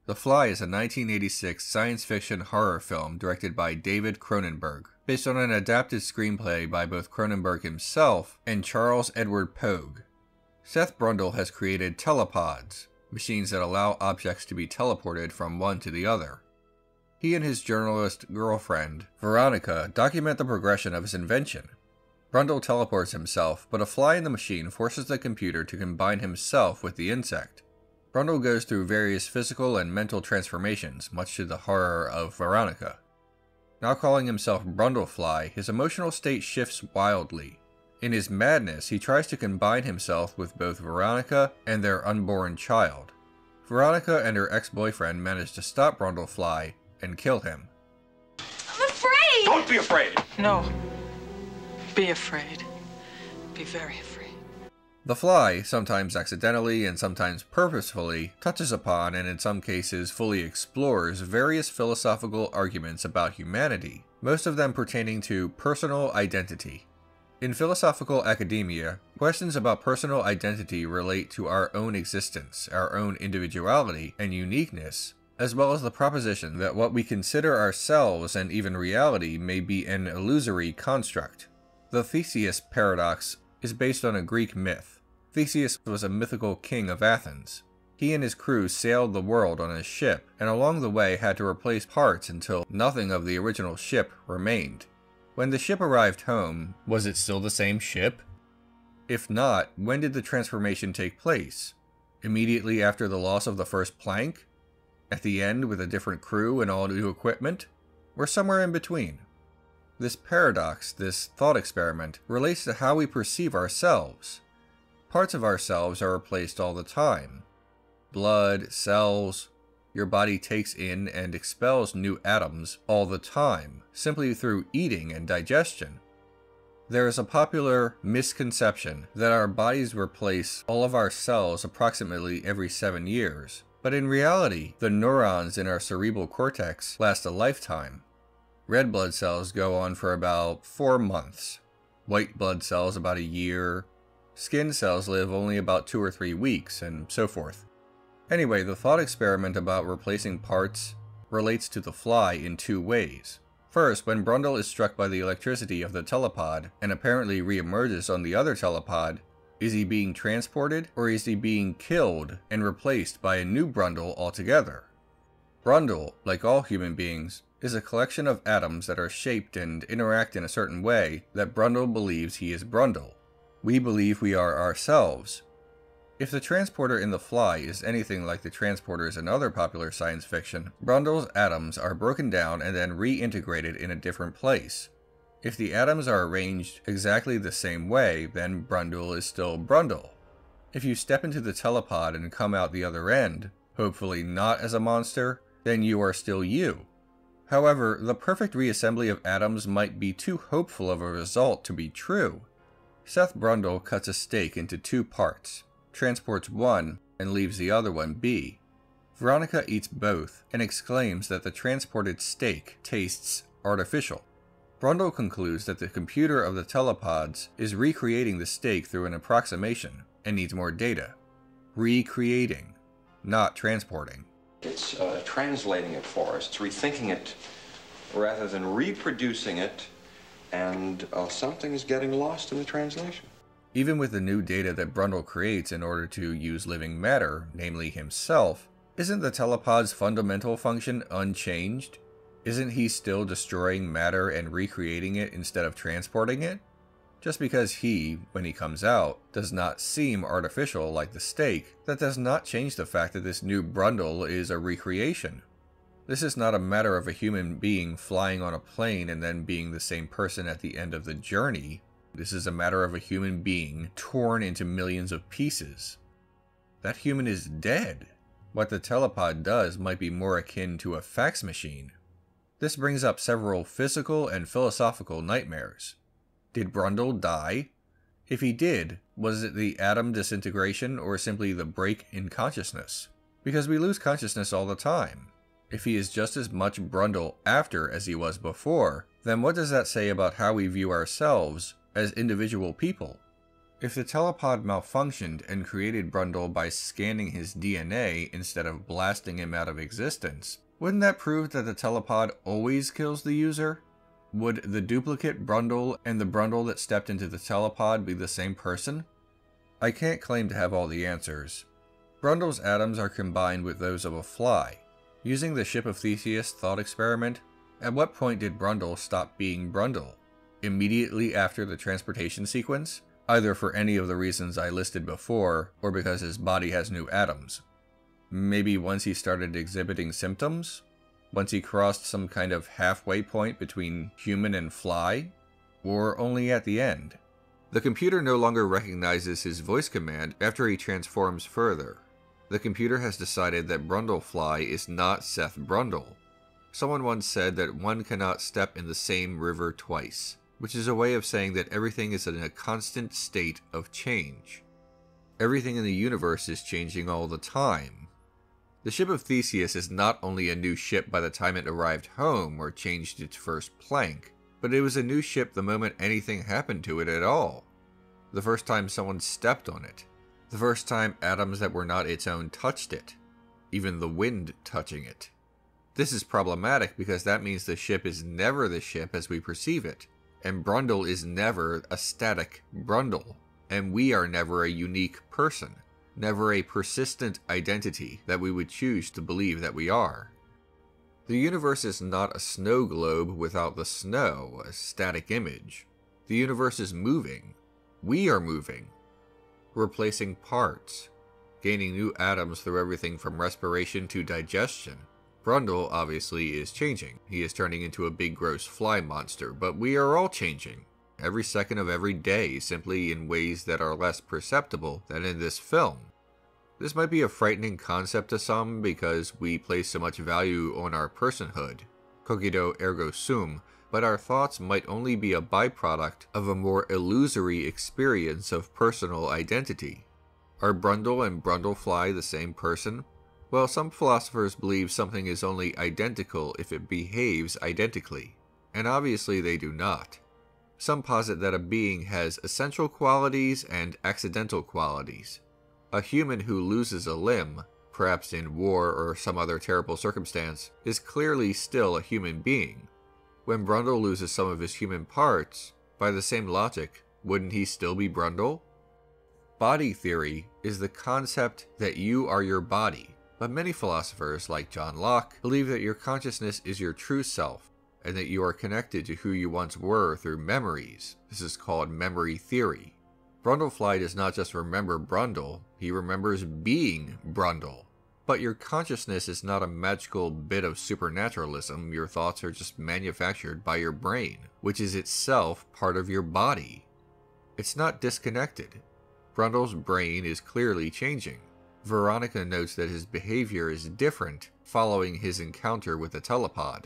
The Fly is a 1986 science fiction horror film directed by David Cronenberg, based on an adapted screenplay by both Cronenberg himself and Charles Edward Pogue. Seth Brundle has created telepods, machines that allow objects to be teleported from one to the other. He and his journalist girlfriend, Veronica, document the progression of his invention. Brundle teleports himself, but a fly in the machine forces the computer to combine himself with the insect. Brundle goes through various physical and mental transformations, much to the horror of Veronica. Now calling himself Brundlefly, his emotional state shifts wildly. In his madness, he tries to combine himself with both Veronica and their unborn child. Veronica and her ex-boyfriend manage to stop Brundlefly and kill him. I'm afraid! Don't be afraid! No. Be afraid. Be very afraid. The Fly, sometimes accidentally and sometimes purposefully, touches upon and in some cases fully explores various philosophical arguments about humanity, most of them pertaining to personal identity. In philosophical academia, questions about personal identity relate to our own existence, our own individuality and uniqueness, as well as the proposition that what we consider ourselves and even reality may be an illusory construct. The Theseus Paradox is based on a Greek myth. Theseus was a mythical king of Athens. He and his crew sailed the world on a ship, and along the way had to replace parts until nothing of the original ship remained. When the ship arrived home, was it still the same ship? If not, when did the transformation take place? Immediately after the loss of the first plank? At the end with a different crew and all new equipment? Or somewhere in between? This paradox, this thought experiment, relates to how we perceive ourselves. Parts of ourselves are replaced all the time. Blood, cells. Your body takes in and expels new atoms all the time, simply through eating and digestion. There is a popular misconception that our bodies replace all of our cells approximately every 7 years, but in reality, the neurons in our cerebral cortex last a lifetime. Red blood cells go on for about 4 months, white blood cells about a year, skin cells live only about 2 or 3 weeks, and so forth. Anyway, the thought experiment about replacing parts relates to the Fly in 2 ways. First, when Brundle is struck by the electricity of the telepod and apparently re-emerges on the other telepod, is he being transported or is he being killed and replaced by a new Brundle altogether? Brundle, like all human beings, is a collection of atoms that are shaped and interact in a certain way that Brundle believes he is Brundle. We believe we are ourselves. If the transporter in The Fly is anything like the transporters in other popular science fiction, Brundle's atoms are broken down and then reintegrated in a different place. If the atoms are arranged exactly the same way, then Brundle is still Brundle. If you step into the telepod and come out the other end, hopefully not as a monster, then you are still you. However, the perfect reassembly of atoms might be too hopeful of a result to be true. Seth Brundle cuts a steak into 2 parts, transports one, and leaves the other one be. Veronica eats both and exclaims that the transported steak tastes artificial. Brundle concludes that the computer of the telepods is recreating the steak through an approximation and needs more data. Recreating, not transporting. It's translating it for us. It's rethinking it rather than reproducing it, and something is getting lost in the translation. Even with the new data that Brundle creates in order to use living matter, namely himself, isn't the telepod's fundamental function unchanged? Isn't he still destroying matter and recreating it instead of transporting it? Just because he, when he comes out, does not seem artificial like the steak, that does not change the fact that this new Brundle is a recreation. This is not a matter of a human being flying on a plane and then being the same person at the end of the journey. This is a matter of a human being torn into millions of pieces. That human is dead. What the telepod does might be more akin to a fax machine. This brings up several physical and philosophical nightmares. Did Brundle die? If he did, was it the atom disintegration or simply the break in consciousness? Because we lose consciousness all the time. If he is just as much Brundle after as he was before, then what does that say about how we view ourselves as individual people? If the telepod malfunctioned and created Brundle by scanning his DNA instead of blasting him out of existence, wouldn't that prove that the telepod always kills the user? Would the duplicate Brundle and the Brundle that stepped into the telepod be the same person? I can't claim to have all the answers. Brundle's atoms are combined with those of a fly. Using the Ship of Theseus thought experiment, at what point did Brundle stop being Brundle? Immediately after the transportation sequence? Either for any of the reasons I listed before, or because his body has new atoms. Maybe once he started exhibiting symptoms? Once he crossed some kind of halfway point between human and fly? Or only at the end? The computer no longer recognizes his voice command after he transforms further. The computer has decided that Brundlefly is not Seth Brundle. Someone once said that one cannot step in the same river twice, which is a way of saying that everything is in a constant state of change. Everything in the universe is changing all the time. The Ship of Theseus is not only a new ship by the time it arrived home or changed its first plank, but it was a new ship the moment anything happened to it at all. The first time someone stepped on it. The first time atoms that were not its own touched it. Even the wind touching it. This is problematic because that means the ship is never the ship as we perceive it. And Brundle is never a static Brundle. And we are never a unique person. Never a persistent identity that we would choose to believe that we are. The universe is not a snow globe without the snow, a static image. The universe is moving. We are moving. Replacing parts. Gaining new atoms through everything from respiration to digestion. Brundle, obviously, is changing. He is turning into a big gross fly monster, but we are all changing. Every second of every day, simply in ways that are less perceptible than in this film. This might be a frightening concept to some because we place so much value on our personhood, cogito ergo sum, but our thoughts might only be a byproduct of a more illusory experience of personal identity. Are Brundle and Brundlefly the same person? Well, some philosophers believe something is only identical if it behaves identically, and obviously they do not. Some posit that a being has essential qualities and accidental qualities. A human who loses a limb, perhaps in war or some other terrible circumstance, is clearly still a human being. When Brundle loses some of his human parts, by the same logic, wouldn't he still be Brundle? Body theory is the concept that you are your body, but many philosophers, like John Locke, believe that your consciousness is your true self, and that you are connected to who you once were through memories. This is called memory theory. Brundlefly does not just remember Brundle, he remembers being Brundle. But your consciousness is not a magical bit of supernaturalism, your thoughts are just manufactured by your brain, which is itself part of your body. It's not disconnected. Brundle's brain is clearly changing. Veronica notes that his behavior is different following his encounter with the telepod.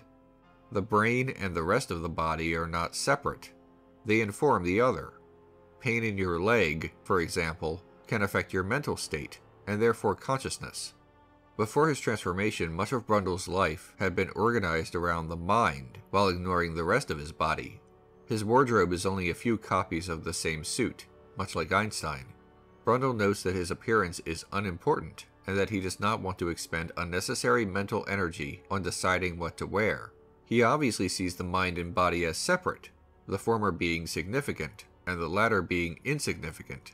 The brain and the rest of the body are not separate. They inform the other. Pain in your leg, for example, can affect your mental state, and therefore consciousness. Before his transformation, much of Brundle's life had been organized around the mind, while ignoring the rest of his body. His wardrobe is only a few copies of the same suit, much like Einstein. Brundle notes that his appearance is unimportant, and that he does not want to expend unnecessary mental energy on deciding what to wear. He obviously sees the mind and body as separate, the former being significant, and the latter being insignificant.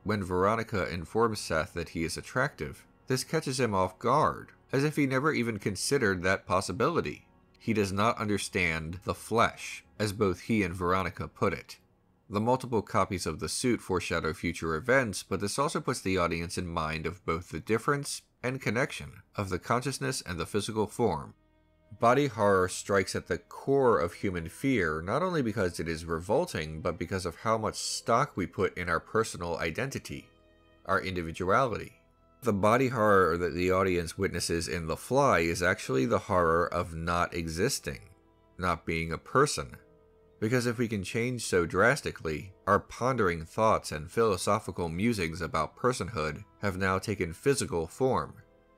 When Veronica informs Seth that he is attractive, this catches him off guard, as if he never even considered that possibility. He does not understand the flesh, as both he and Veronica put it. The multiple copies of the suit foreshadow future events, but this also puts the audience in mind of both the difference and connection of the consciousness and the physical form. Body horror strikes at the core of human fear, not only because it is revolting, but because of how much stock we put in our personal identity, our individuality. The body horror that the audience witnesses in The Fly is actually the horror of not existing, not being a person. Because if we can change so drastically, our pondering thoughts and philosophical musings about personhood have now taken physical form.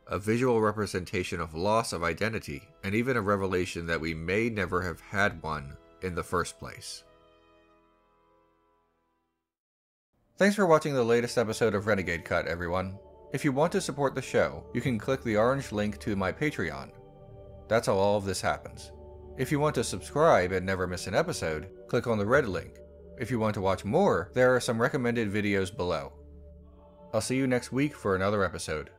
A visual representation of loss of identity, and even a revelation that we may never have had one in the first place. Thanks for watching the latest episode of Renegade Cut, everyone. If you want to support the show, you can click the orange link to my Patreon. That's how all of this happens. If you want to subscribe and never miss an episode, click on the red link. If you want to watch more, there are some recommended videos below. I'll see you next week for another episode.